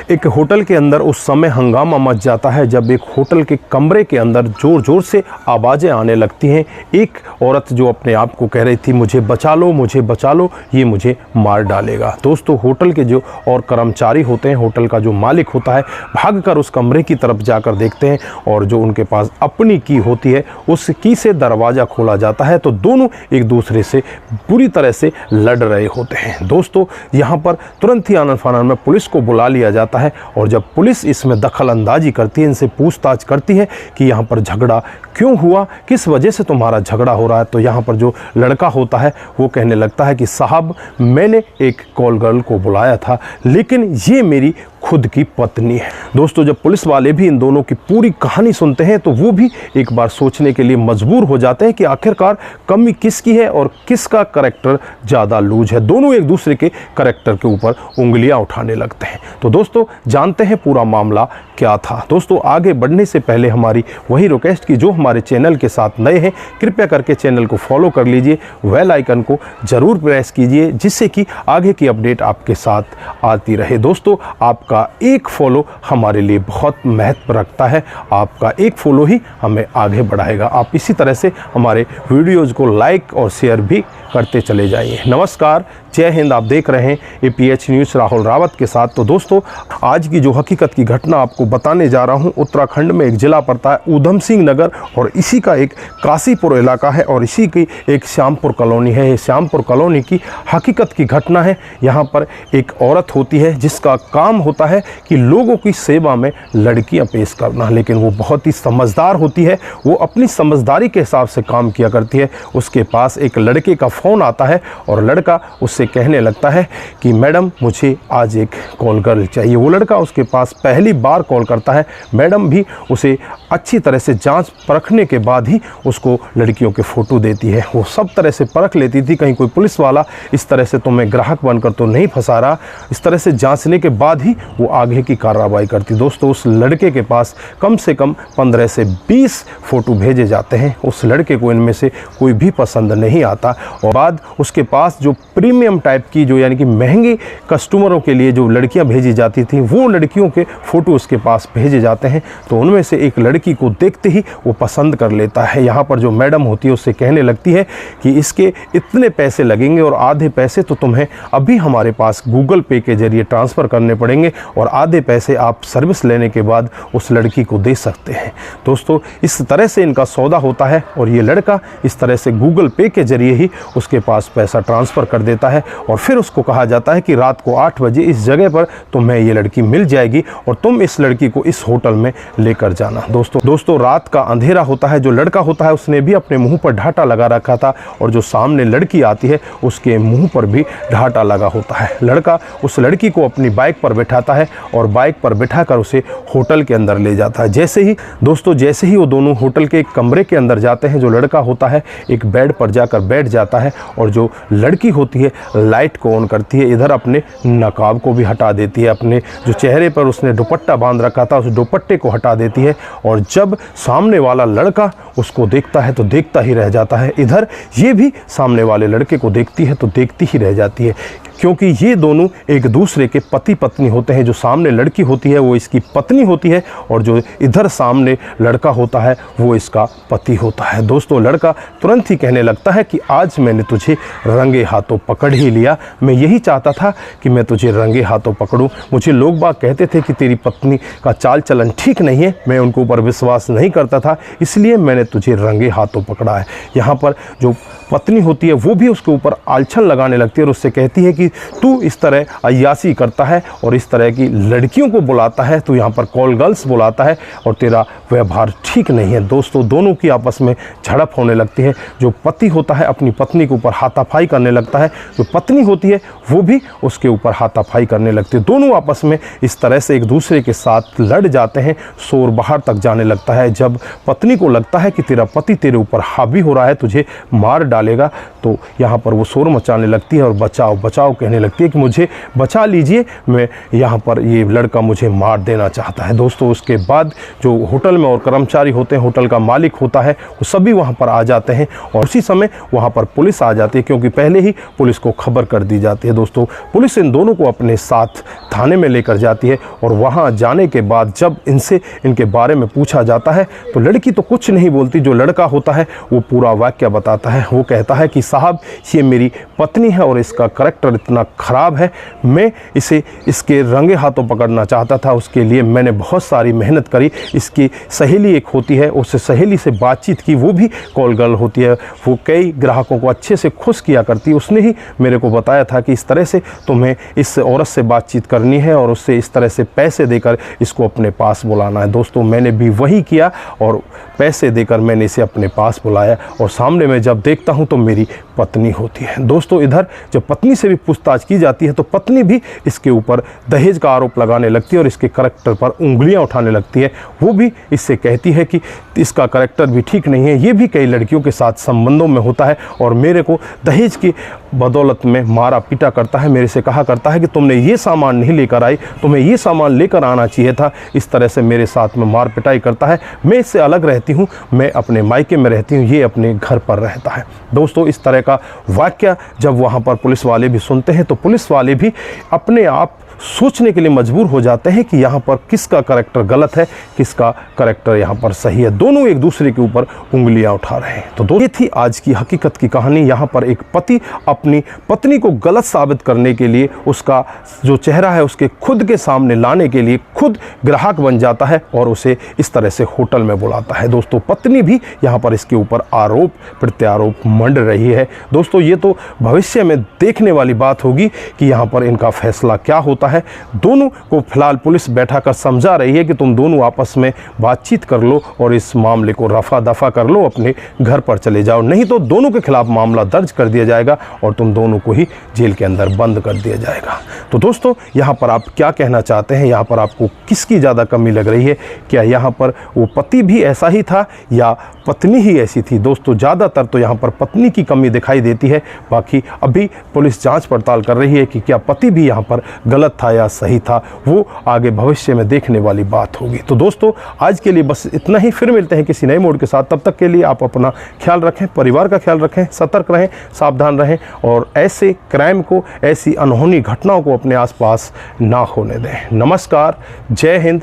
एक होटल के अंदर उस समय हंगामा मच जाता है जब एक होटल के कमरे के अंदर ज़ोर ज़ोर से आवाज़ें आने लगती हैं। एक औरत जो अपने आप को कह रही थी मुझे बचा लो, ये मुझे मार डालेगा। दोस्तों, होटल के जो और कर्मचारी होते हैं, होटल का जो मालिक होता है, भागकर उस कमरे की तरफ जाकर देखते हैं और जो उनके पास अपनी की होती है उस की से दरवाज़ा खोला जाता है तो दोनों एक दूसरे से बुरी तरह से लड़ रहे होते हैं। दोस्तों, यहाँ पर तुरंत ही आनन फानन में पुलिस को बुला लिया जाता है और जब पुलिस इसमें दखल अंदाजी करती है, इनसे पूछताछ करती है कि यहाँ पर झगड़ा क्यों हुआ, किस वजह से तुम्हारा झगड़ा हो रहा है, तो यहाँ पर जो लड़का होता है वो कहने लगता है कि साहब, मैंने एक कॉल गर्ल को बुलाया था लेकिन ये मेरी खुद की पत्नी है। दोस्तों, जब पुलिस वाले भी इन दोनों की पूरी कहानी सुनते हैं तो वो भी एक बार सोचने के लिए मजबूर हो जाते हैं कि आखिरकार कमी किसकी है और किसका करैक्टर ज़्यादा लूज है। दोनों एक दूसरे के करैक्टर के ऊपर उंगलियां उठाने लगते हैं। तो दोस्तों, जानते हैं पूरा मामला क्या था। दोस्तों, आगे बढ़ने से पहले हमारी वही रिक्वेस्ट कि जो हमारे चैनल के साथ नए हैं, कृपया करके चैनल को फॉलो कर लीजिए, बेल आइकन को ज़रूर प्रेस कीजिए जिससे कि आगे की अपडेट आपके साथ आती रहे। दोस्तों, आपका एक फॉलो हमारे लिए बहुत महत्व रखता है, आपका एक फॉलो ही हमें आगे बढ़ाएगा। आप इसी तरह से हमारे वीडियोज़ को लाइक और शेयर भी करते चले जाइए। नमस्कार, जय हिंद। आप देख रहे हैं APH न्यूज़ राहुल रावत के साथ। तो दोस्तों, आज की जो हकीकत की घटना आपको बताने जा रहा हूं, उत्तराखंड में एक ज़िला पड़ता है ऊधम सिंह नगर और इसी का एक काशीपुर इलाका है और इसी की एक श्यामपुर कॉलोनी है। ये श्यामपुर कॉलोनी की हकीकत की घटना है। यहाँ पर एक औरत होती है जिसका काम होता है कि लोगों की सेवा में लड़कियाँ पेश करना, लेकिन वो बहुत ही समझदार होती है। वो अपनी समझदारी के हिसाब से काम किया करती है। उसके पास एक लड़के का फ़ोन आता है और लड़का उससे कहने लगता है कि मैडम, मुझे आज एक कॉल गर्ल चाहिए। वो लड़का उसके पास पहली बार कॉल करता है। मैडम भी उसे अच्छी तरह से जांच परखने के बाद ही उसको लड़कियों के फ़ोटो देती है। वो सब तरह से परख लेती थी, कहीं कोई पुलिस वाला इस तरह से तुम्हें ग्राहक बनकर तो नहीं फंसा रहा। इस तरह से जांचने के बाद ही वो आगे की कार्रवाई करती। दोस्तों, उस लड़के के पास कम से कम 15 से 20 फ़ोटो भेजे जाते हैं। उस लड़के को इनमें से कोई भी पसंद नहीं आता और बाद उसके पास जो प्रीमियम टाइप की, जो यानी कि महंगी कस्टमरों के लिए जो लड़कियां भेजी जाती थी, वो लड़कियों के फ़ोटो उसके पास भेजे जाते हैं। तो उनमें से एक लड़की को देखते ही वो पसंद कर लेता है। यहाँ पर जो मैडम होती है उससे कहने लगती है कि इसके इतने पैसे लगेंगे और आधे पैसे तो तुम्हें अभी हमारे पास गूगल पे के जरिए ट्रांसफ़र करने पड़ेंगे और आधे पैसे आप सर्विस लेने के बाद उस लड़की को दे सकते हैं। दोस्तों, इस तरह से इनका सौदा होता है और ये लड़का इस तरह से गूगल पे के जरिए ही उसके पास पैसा ट्रांसफ़र कर देता है और फिर उसको कहा जाता है कि रात को 8 बजे इस जगह पर तुम्हें ये लड़की मिल जाएगी और तुम इस लड़की को इस होटल में लेकर जाना। दोस्तों, रात का अंधेरा होता है। जो लड़का होता है उसने भी अपने मुंह पर ढाटा लगा रखा था और जो सामने लड़की आती है उसके मुंह पर भी ढाटा लगा होता है। लड़का उस लड़की को अपनी बाइक पर बैठाता है और बाइक पर बैठाकर उसे होटल के अंदर ले जाता है। जैसे ही वो दोनों होटल के एक कमरे के अंदर जाते हैं, जो लड़का होता है एक बेड पर जाकर बैठ जाता है और जो लड़की होती है लाइट को ऑन करती है। इधर अपने नकाब को भी हटा देती है, अपने जो चेहरे पर उसने दुपट्टा बांध रखा था उस दुपट्टे को हटा देती है और जब सामने वाला लड़का उसको देखता है तो देखता ही रह जाता है। इधर ये भी सामने वाले लड़के को देखती है तो देखती ही रह जाती है, क्योंकि ये दोनों एक दूसरे के पति पत्नी होते हैं। जो सामने लड़की होती है वो इसकी पत्नी होती है और जो इधर सामने लड़का होता है वो इसका पति होता है। दोस्तों, लड़का तुरंत ही कहने लगता है कि आज मैंने तुझे रंगे हाथों पकड़ ही लिया। मैं यही चाहता था कि मैं तुझे रंगे हाथों पकड़ूं। मुझे लोग बाग कहते थे कि तेरी पत्नी का चाल चलन ठीक नहीं है, मैं उनके ऊपर विश्वास नहीं करता था, इसलिए मैंने तुझे रंगे हाथों पकड़ा है। यहाँ पर जो पत्नी होती है वो भी उसके ऊपर आलछन लगाने लगती है और उससे कहती है कि तू इस तरह अय्यासी करता है और इस तरह की लड़कियों को बुलाता है, तू यहाँ पर कॉल गर्ल्स बुलाता है और तेरा व्यवहार ठीक नहीं है। दोस्तों, दोनों की आपस में झड़प होने लगती है। जो पति होता है अपनी पत्नी के ऊपर हाथापाई करने लगता है, जो पत्नी होती है वो भी उसके ऊपर हाथापाई करने लगती है। दोनों आपस में इस तरह से एक दूसरे के साथ लड़ जाते हैं। शोर बाहर तक जाने लगता है। जब पत्नी को लगता है कि तेरा पति तेरे ऊपर हावी हो रहा है, तुझे मार डालेगा। तो यहाँ पर वो शोर मचाने लगती है और बचाओ बचाओ कहने लगती है कि मुझे बचा लीजिए, मैं यहाँ पर ये लड़का मुझे मार देना चाहता है। दोस्तों उसके बाद जो होटल में और कर्मचारी होते हैं, होटल का मालिक होता है, वो सभी वहाँ पर आ जाते हैं और उसी समय वहाँ पर पुलिस आ जाती है, क्योंकि पहले ही पुलिस को खबर कर दी जाती है। दोस्तों पुलिस इन दोनों को अपने साथ थाने में लेकर जाती है और वहाँ जाने के बाद जब इनसे इनके बारे में पूछा जाता है तो लड़की तो कुछ नहीं बोलती। जो लड़का होता है वो पूरा वाक्य बताता है। वो कहता है कि साहब ये मेरी पत्नी है और इसका करैक्टर इतना ख़राब है, मैं इसे इसके रंगे हाथों पकड़ना चाहता था, उसके लिए मैंने बहुत सारी मेहनत करी। इसकी सहेली एक होती है, उससे सहेली से बातचीत की, वो भी कॉल गर्ल होती है, वो कई ग्राहकों को अच्छे से खुश किया करती है। उसने ही मेरे को बताया था कि इस तरह से तुम्हें इस औरत से बातचीत करनी है और उससे इस तरह से पैसे देकर इसको अपने पास बुलाना है। दोस्तों मैंने भी वही किया और पैसे देकर मैंने इसे अपने पास बुलाया और सामने में जब देखता हूं तो मेरी पत्नी होती है। दोस्तों इधर जब पत्नी से भी पूछताछ की जाती है तो पत्नी भी इसके ऊपर दहेज का आरोप लगाने लगती है और इसके करैक्टर पर उंगलियां उठाने लगती है। वो भी इससे कहती है कि इसका करैक्टर भी ठीक नहीं है, ये भी कई लड़कियों के साथ संबंधों में होता है और मेरे को दहेज की बदौलत में मारा पीटा करता है। मेरे से कहा करता है कि तुमने ये सामान नहीं लेकर आई, तुम्हें ये सामान लेकर आना चाहिए था। इस तरह से मेरे साथ में मार पिटाई करता है। मैं इससे अलग रहती हूँ, मैं अपने मायके में रहती हूँ, ये अपने घर पर रहता है। दोस्तों इस तरह का वाक्य जब वहाँ पर पुलिस वाले भी सुनते हैं तो पुलिस वाले भी अपने आप सोचने के लिए मजबूर हो जाते हैं कि यहाँ पर किसका करैक्टर गलत है, किसका करैक्टर यहाँ पर सही है। दोनों एक दूसरे के ऊपर उंगलियां उठा रहे हैं। तो ये थी आज की हकीकत की कहानी। यहाँ पर एक पति अपनी पत्नी को गलत साबित करने के लिए उसका जो चेहरा है उसके खुद के सामने लाने के लिए खुद ग्राहक बन जाता है और उसे इस तरह से होटल में बुलाता है। दोस्तों पत्नी भी यहाँ पर इसके ऊपर आरोप प्रत्यारोप मंड रही है। दोस्तों ये तो भविष्य में देखने वाली बात होगी कि यहाँ पर इनका फैसला क्या होता है। दोनों को फिलहाल पुलिस बैठाकर समझा रही है कि तुम दोनों आपस में बातचीत कर लो और इस मामले को रफा दफा कर लो, अपने घर पर चले जाओ, नहीं तो दोनों के खिलाफ मामला दर्ज कर दिया जाएगा और तुम दोनों को ही जेल के अंदर बंद कर दिया जाएगा। तो दोस्तों यहाँ पर आप क्या कहना चाहते हैं, यहाँ पर आपको किसकी ज़्यादा कमी लग रही है? क्या यहाँ पर वो पति भी ऐसा ही था या पत्नी ही ऐसी थी? दोस्तों ज़्यादातर तो यहाँ पर पत्नी की कमी दिखाई देती है, बाकी अभी पुलिस जांच पड़ताल कर रही है कि क्या पति भी यहाँ पर गलत था या सही था, वो आगे भविष्य में देखने वाली बात होगी। तो दोस्तों आज के लिए बस इतना ही, फिर मिलते हैं किसी नए मोड के साथ। तब तक के लिए आप अपना ख्याल रखें, परिवार का ख्याल रखें, सतर्क रहें, सावधान रहें और ऐसे क्राइम को, ऐसी अनहोनी घटनाओं को अपने आसपास ना होने दें। नमस्कार, जय हिंद,